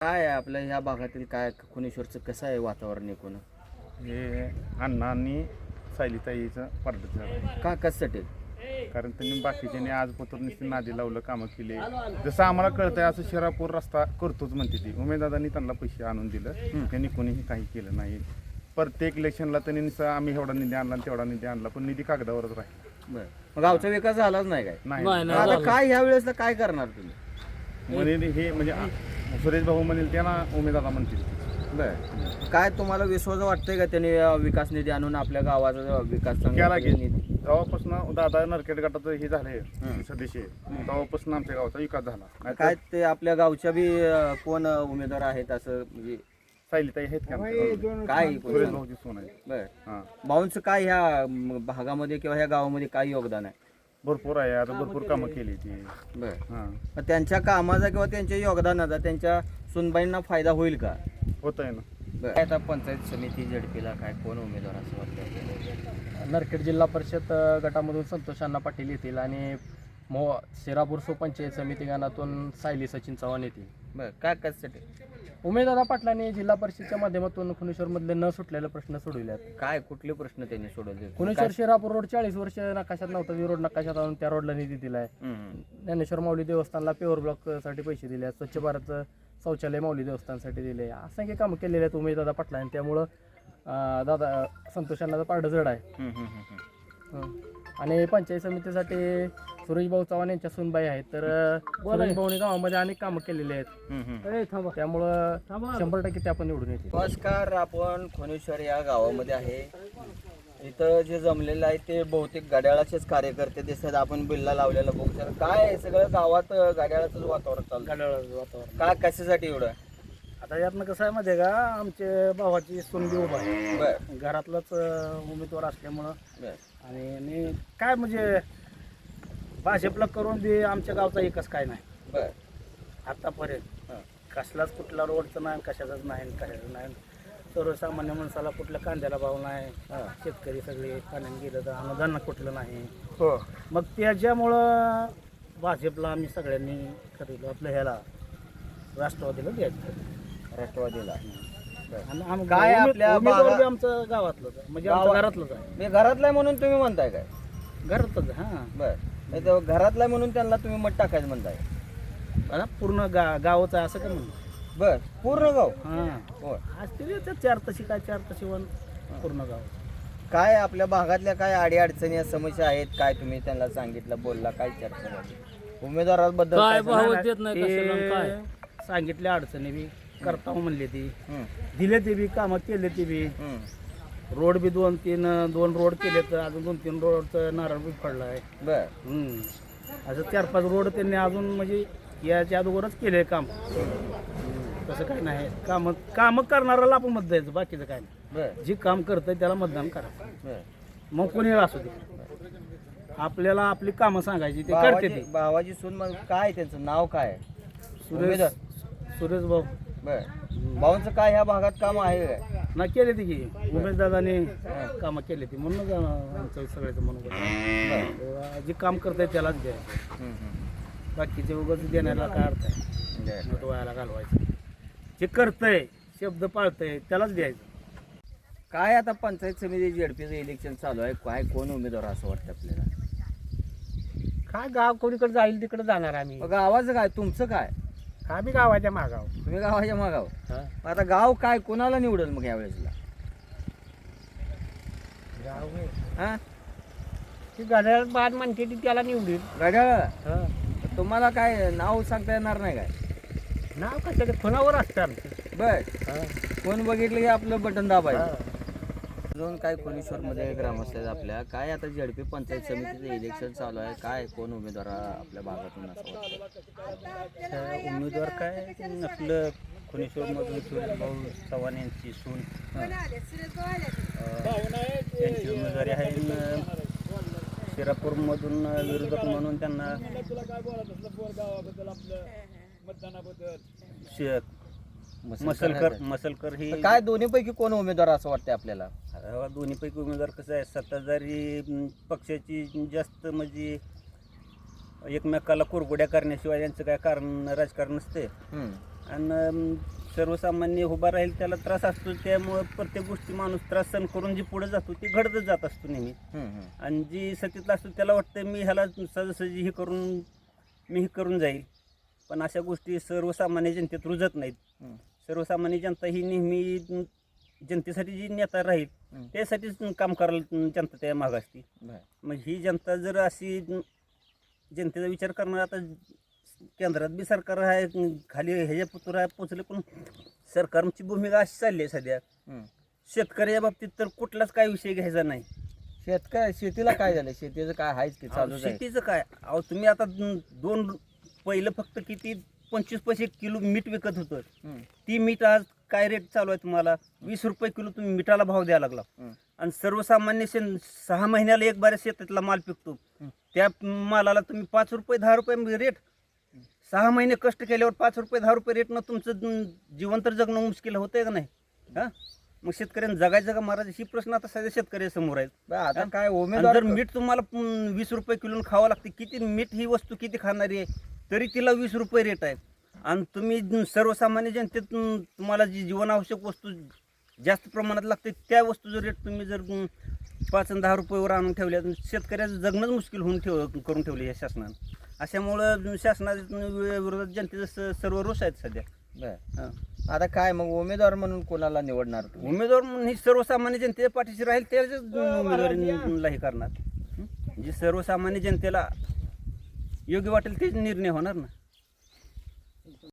काय आहे आपल्या ह्या भागातील काय खुनेश्वरचं कसं आहे वातावरण एकूण? हे अण्णांनी सायलीताईचं पाडलं आहे. का कशासाठी? कारण त्यांनी बाकीच्यांनी आज नुसती नादी लावलं, कामं केली. जसं आम्हाला कळतंय असं शिरापूर रस्ता करतोच म्हणते ती. उमेददारांनी त्यांना पैसे आणून दिलं, त्यांनी कोणीही काही केलं नाही. प्रत्येक इलेक्शनला त्यांनी नुसतं आम्ही एवढा निधी आणला आणि तेवढा निधी आणला, पण निधी कागदावरच राहील. बरं, मग गावचा विकास झालाच नाही काय? नाही मग आता काय ह्या वेळेसला काय करणार तुम्ही? म्हणेल हे म्हणजे सुरेश भाऊ म्हणेल त्यांना उमेदवार म्हणतील. बरं, काय तुम्हाला विश्वास वाटतंय का त्यांनी विकास निधी आणून आपल्या गावाचा विकास केला की निधी? तेव्हापासून दादा नरखेड गटाचं हे झालंय सदस्य, तेव्हापासून आमच्या गावाचा विकास झाला. काय ते आपल्या गावच्या बी कोण उमेदवार आहेत असं म्हणजे सायलीताई आहेत का काय? सुरेश भाऊची सोन आहे. बरं, हां भाऊंचं काय ह्या भागामध्ये किंवा ह्या गावामध्ये काय योगदान आहे? भरपूर आहे, आता भरपूर कामं केली ती. बरं, हां मग त्यांच्या कामाचा किंवा त्यांच्या योगदानाचा त्यांच्या सुनबाईंना फायदा होईल का? होत आहे ना. बरं, आता पंचायत समिती झडपीला काय कोण उमेदवार असं वाटतं? नरखेड जिल्हा परिषद गटामधून संतोष अण्णा पाटील येतील आणि शिरापूर पंचायत समिती गणातून सायली सचिन चव्हाण येतील. बरं, काय कशासाठी? उमेददादा पाटलांनी जिल्हा परिषदच्या माध्यमातून खुनेश्वरमधले न सुटलेले प्रश्न सोडविले आहेत. काय कुठले प्रश्न त्यांनी सोडवले? खुनेश्वर शिरापूर रोड 40 वर्ष नकाशात नव्हता, ती रोड नकाशात आणून त्या रोडला निधी दिलाय. ज्ञानेश्वर माऊली देवस्थानला प्युअर ब्लॉकसाठी पैसे दिले आहेत. स्वच्छ भारत शौचालय माऊली देवस्थानसाठी दिले. असंख्य कामं केलेले आहेत उमेददादा पाटलांनी, त्यामुळं दादा संतोषांना पारडं जड आहे. आणि पंचायत समितीसाठी सुरेश भाऊ चव्हाण यांच्या सुनबाई आहेत, तर सुरेश भाऊनी गावामध्ये अनेक कामं केलेली आहेत. त्यामुळं 100% ते आपण निवडून येते. नमस्कार, आपण खुनेश्वर या गावामध्ये आहे. इथं जे जमलेलं आहे ते बहुतेक घड्याळाचेच कार्यकर्ते दिसतात. आपण बिल्ला लावलेला बघू तर काय आहे, सगळं गावात घड्याळाचंच वातावरण चाललं. घड्याळाचं वातावरण काय कशासाठी एवढं? आता यातनं कसं आहे माहिती आहे का, आमचे भावाची सुनबी उभा आहे. बरं घरातलाच उमेदवार असल्यामुळं बरं आणि काय म्हणजे भाजपला करून बी आमच्या गावचा एकच काय नाही बरं आतापर्यंत. हां कसलाच कुठला रोडचं नाही, कशाचाच नाही, कशाचं नाही. सर्वसामान्य माणसाला कुठल्या कांद्याला भाव नाही. शेतकरी सगळे पाण्याने गेलं तर अनुदान कुठलं नाही. हो मग त्याच्यामुळं भाजपला आम्ही सगळ्यांनी ठरवलं आपलं ह्याला राष्ट्रवादीला द्यायचं. राष्ट्रवादीला. आणि काय आपल्या उमेदवार बी आमचं गावातलंच आहे, म्हणजे आमच्या घरातलंच आहे. मी घरातला आहे म्हणून तुम्ही म्हणताय काय? घरातच हां. बरं, नाही तर घरातला आहे म्हणून त्यांना तुम्ही मत टाकायचं म्हणताय? आता पूर्ण गावच आहे असं का म्हणलं. बरं, पूर्ण गाव? हां, हो. असतील चार तशी काय, 4 तशी वन पूर्ण गाव. काय आपल्या भागातल्या काय अडीअडचणी या समस्या आहेत काय? तुम्ही त्यांना सांगितलं, बोलला, काय चर्चा झाली उमेदवाराबद्दल? काय सांगितल्या अडचणी बी करता म्हणले ती, हं, दिले ते बी, कामं केले ते बी. हं. रोड बी 2 रोड केले, तर अजून 2-3 रोडचं नारळ बी पडला आहे. बरं, असं 4-5 रोड त्यांनी अजून म्हणजे याच्या अगोदरच केले काम. तसं काही नाही, कामं करणाऱ्याला आपण मत द्यायचं, बाकीचं काय नाही. बरं, जे काम करतंय त्याला मतदान करायचं, बरं. मग कोणी असू दे. आपल्याला आपली कामं सांगायची, ते करते ते. भावाची सून मग काय त्यांचं नाव काय? सुरेश भाऊ. बरं, भावांचं काय ह्या भागात काम आहे काय? ना केले ती की उमेशदादाने कामं केले ती, म्हणून आमचं सगळ्याचं म्हणून जे काम करतंय त्यालाच द्यायचं. हं, हं. बाकीचे उगाच देण्याला काय अर्थ आहे? मत व्हायला घालवायचं. जे करतंय, शब्द पाळतंय, त्यालाच द्यायचं. काय आता पंचायत समिती झेडपीचं इलेक्शन चालू आहे, काय कोण उमेदवार असं वाटतं आपल्याला? काय गाव कोणीकडे जाईल तिकडे जाणार आम्ही. मग गावाचं काय, तुमचं काय? आम्ही गावाच्या मागाव. तुम्ही गावाच्या मागाव. आता गाव काय कोणाला निवडेल मग यावेळेसला? गाव हा, ती घड्याळ बाद म्हणते ती त्याला निवडील. घड्याळ तुम्हाला काय नाव सांगता येणार नाही काय? नाव कसं फोनावर असतं आमचं. बर, कोण बघितलं की आपलं बटन दाबायचं. अजून काय खुनेश्वरमध्ये ग्रामस्थ आहेत आपल्या, काय आता झेडपी पंचायत समितीचं इलेक्शन चालू आहे, काय कोण उमेदवार आपल्या भागातून असं वाटतं? उमेदवार काय आपलं खुनेश्वरमधून सुरेश भाऊ चव्हाण यांची सून त्यांची उमेदवारी आहे. शिरापूरमधून विरोधक म्हणून त्यांना मसलकर ही. काय दोन्हीपैकी कोण उमेदवार असं वाटतं आपल्याला? दोन्हीपैकी उमेदवार कसं आहे, सत्ताधारी पक्षाची जास्त म्हणजे एकमेकाला कुरघोड्या करण्याशिवाय यांचं काय कारण राजकारण नसते. आणि सर्वसामान्य उभा राहील त्याला त्रास असतो, त्यामुळं प्रत्येक गोष्टी माणूस त्रास सहन करून जी पुढे जातो ती घडतच जात असतो नेहमी. आणि जी सत्तेतला असतो त्याला वाटतं मी ह्याला सहजासहजी हे करून मी हे करून जाईल, पण अशा गोष्टी सर्वसामान्य जनतेत रुजत नाहीत. सर्वसामान्य जनता ही नेहमी जनतेसाठी जी नेता राहील त्यासाठीच काम करायला जनता त्या मागं असते. मग ही जनता जर अशी जनतेचा विचार करणार, आता केंद्रात बी सरकार आहे, खाली ह्याच्या पुतुरा पोचले, पण सरकारची भूमिका अशी चालली आहे सध्या. शेतकऱ्या बाबतीत तर कुठलाच काय विषय घ्यायचा नाही. शेतीला काय झालं? शेतीचं काय आहेच की चालू शेतीचं काय, अहो तुम्ही आता पहिलं फक्त किती 25 पैसे किलो मीठ विकत होतं, ती मीठ आज काय रेट चालू आहे तुम्हाला? 20 रुपये किलो तुम्ही मिठाला भाव द्यायला लागला. आणि सर्वसामान्य 6 महिन्याला एक बार शेतातला माल पिकतो, त्या मालाला तुम्ही 5 रुपये 10 रुपये रेट, 6 महिने कष्ट केल्यावर 5 रुपये 10 रुपये रेटनं तुमचं जीवन तर जगणं मुश्किल होतंय का नाही? हा, मग शेतकऱ्यांना जगायचं का महाराज, ही प्रश्न आता सध्या शेतकऱ्यासमोर आहेत. आता काय आणि उमेदवार जर मीठ तुम्हाला 20 रुपये किलो खावं लागते, किती मीठ ही वस्तू किती खाणारी आहे, तरी तिला 20 रुपये रेट आहे. आणि तुम्ही सर्वसामान्य जनतेत तुम्हाला जी जीवनावश्यक वस्तू जास्त प्रमाणात लागते त्या वस्तूचं रेट तुम्ही जर 5 आणि 10 रुपयेवर आणून ठेवल्या, शेतकऱ्याचं जगणंच मुश्किल होऊन करून ठेवले या शासनानं. अशामुळं शासनाच्या विरोधात जनतेचं सर्व रोष आहेत सध्या. बरं. आता काय मग उमेदवार म्हणून कोणाला निवडणार तुम्ही? उमेदवार म्हणून ही सर्वसामान्य जनतेच्या पाठीशी राहील त्याच उमेदवारीला हे करणार. जी सर्वसामान्य जनतेला योग्य वाटेल तेच निर्णय होणार ना.